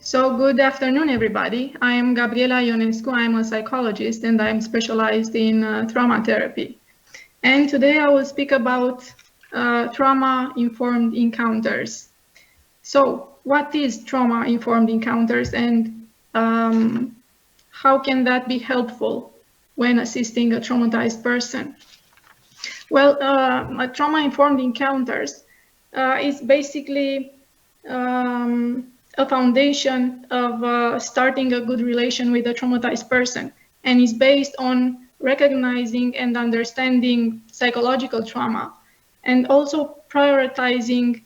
So good afternoon, everybody. I am Gabriela Ionescu. I'm a psychologist and I'm specialized in trauma therapy. And today I will speak about trauma-informed encounters. So what is trauma-informed encounters and how can that be helpful when assisting a traumatized person? Well, a trauma-informed encounters is basically a foundation of starting a good relation with a traumatized person, and is based on recognizing and understanding psychological trauma, and also prioritizing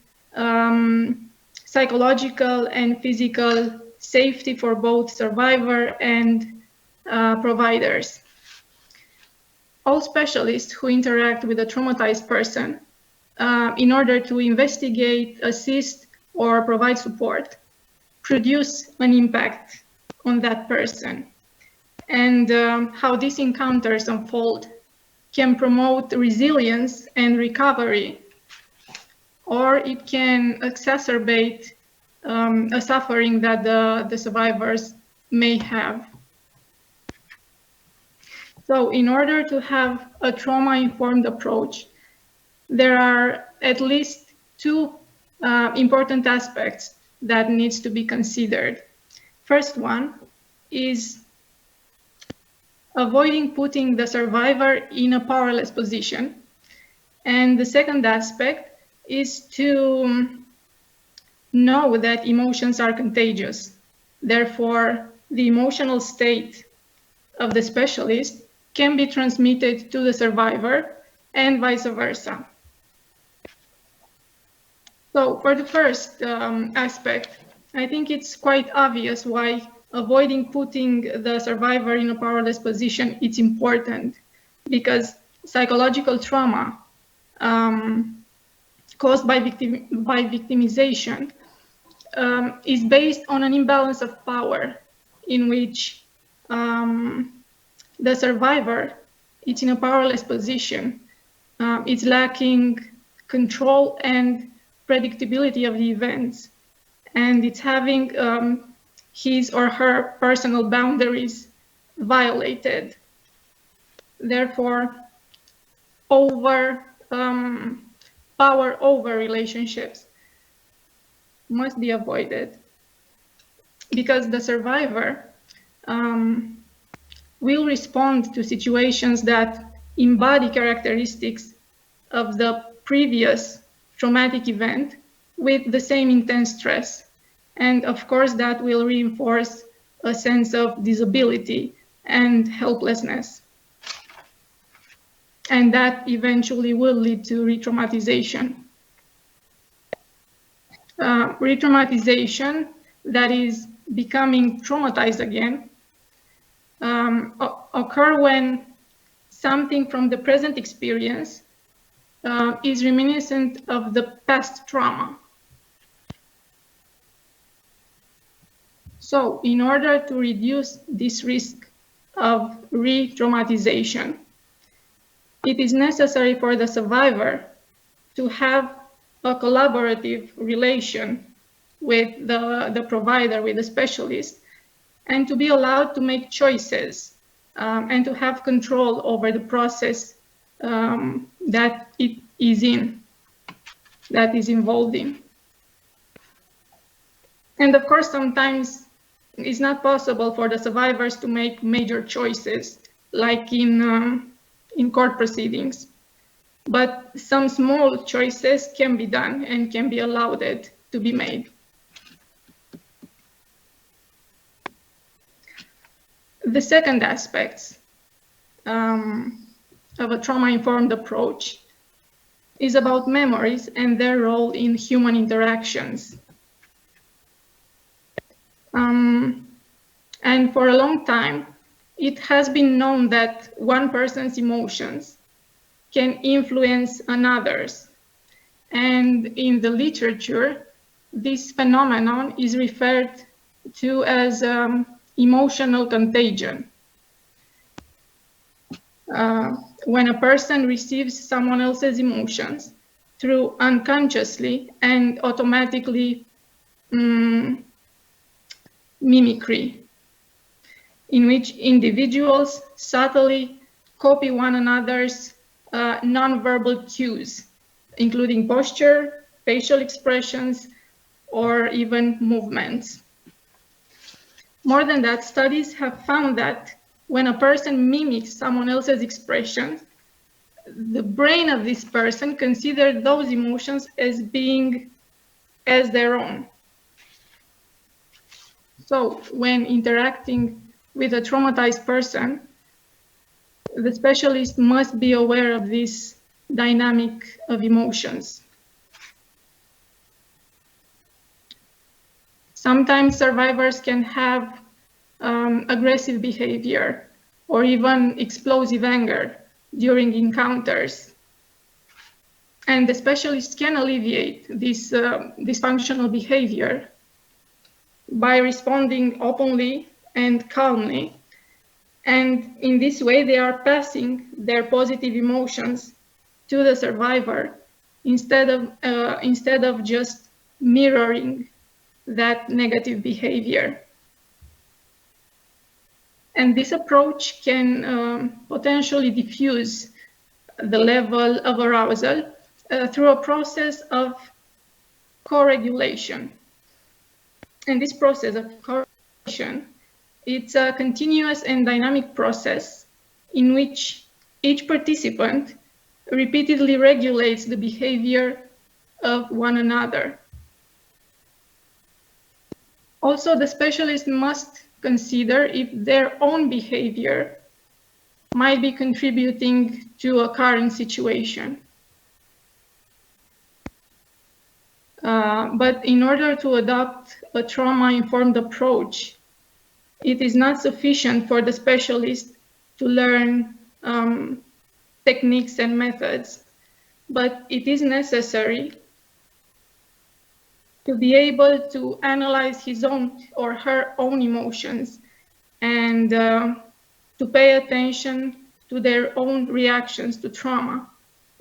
psychological and physical safety for both survivor and providers. All specialists who interact with a traumatized person in order to investigate, assist, or provide support produce an impact on that person. And how these encounters unfold can promote resilience and recovery, or it can exacerbate a suffering that the survivors may have. So in order to have a trauma-informed approach, there are at least two important aspects that needs to be considered. First one is avoiding putting the survivor in a powerless position. And the second aspect is to know that emotions are contagious. Therefore, the emotional state of the specialist can be transmitted to the survivor and vice versa. So for the first aspect, I think it's quite obvious why avoiding putting the survivor in a powerless position is important, because psychological trauma caused by victimization is based on an imbalance of power in which the survivor is in a powerless position. It's lacking control and predictability of the events, and it's having his or her personal boundaries violated. Therefore, power over relationships must be avoided, because the survivor will respond to situations that embody characteristics of the previous traumatic event with the same intense stress. And of course, that will reinforce a sense of disability and helplessness. And that eventually will lead to re-traumatization. Re-traumatization, that is becoming traumatized again, occur when something from the present experience is reminiscent of the past trauma. So in order to reduce this risk of re-traumatization, it is necessary for the survivor to have a collaborative relation with the provider, with the specialist, and to be allowed to make choices and to have control over the process that it is involved in. And of course, sometimes it's not possible for the survivors to make major choices, like in court proceedings. But some small choices can be done and can be allowed to be made. The second aspect of a trauma-informed approach is about memories and their role in human interactions. And for a long time, it has been known that one person's emotions can influence another's. And in the literature, this phenomenon is referred to as emotional contagion. When a person receives someone else's emotions through unconsciously and automatically mimicry, in which individuals subtly copy one another's nonverbal cues, including posture, facial expressions, or even movements. More than that, studies have found that when a person mimics someone else's expressions, the brain of this person considers those emotions as being as their own. So when interacting with a traumatized person, the specialist must be aware of this dynamic of emotions. Sometimes survivors can have aggressive behavior or even explosive anger during encounters. And the specialist can alleviate this dysfunctional behavior by responding openly and calmly. And in this way, they are passing their positive emotions to the survivor instead of just mirroring that negative behavior. And this approach can potentially diffuse the level of arousal through a process of co-regulation. And this process of co-regulation, it's a continuous and dynamic process in which each participant repeatedly regulates the behavior of one another. Also, the specialist must consider if their own behavior might be contributing to a current situation. But in order to adopt a trauma-informed approach, it is not sufficient for the specialist to learn techniques and methods, but it is necessary to be able to analyze his own or her own emotions and to pay attention to their own reactions to trauma.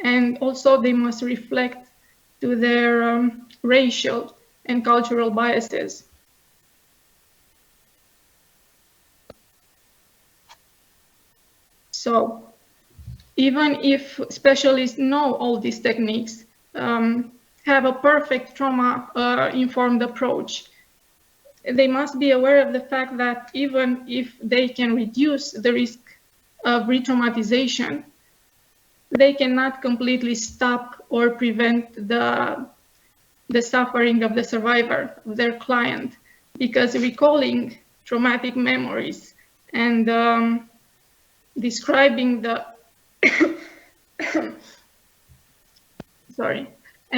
And also they must reflect to their racial and cultural biases. So even if specialists know all these techniques, have a perfect trauma-informed approach, they must be aware of the fact that even if they can reduce the risk of re-traumatization, they cannot completely stop or prevent the suffering of the survivor, of their client, because recalling traumatic memories and describing the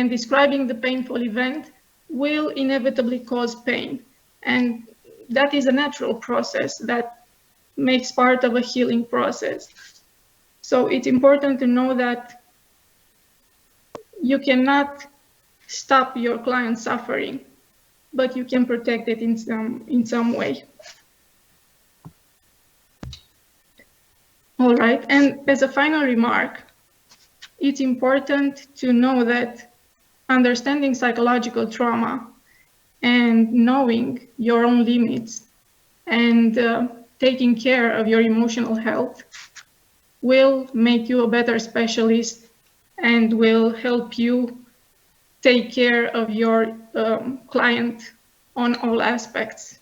describing the painful event will inevitably cause pain. And that is a natural process that makes part of a healing process. So it's important to know that you cannot stop your client's suffering, but you can protect it in some way. All right, and as a final remark, it's important to know that understanding psychological trauma and knowing your own limits and taking care of your emotional health will make you a better specialist and will help you take care of your client on all aspects.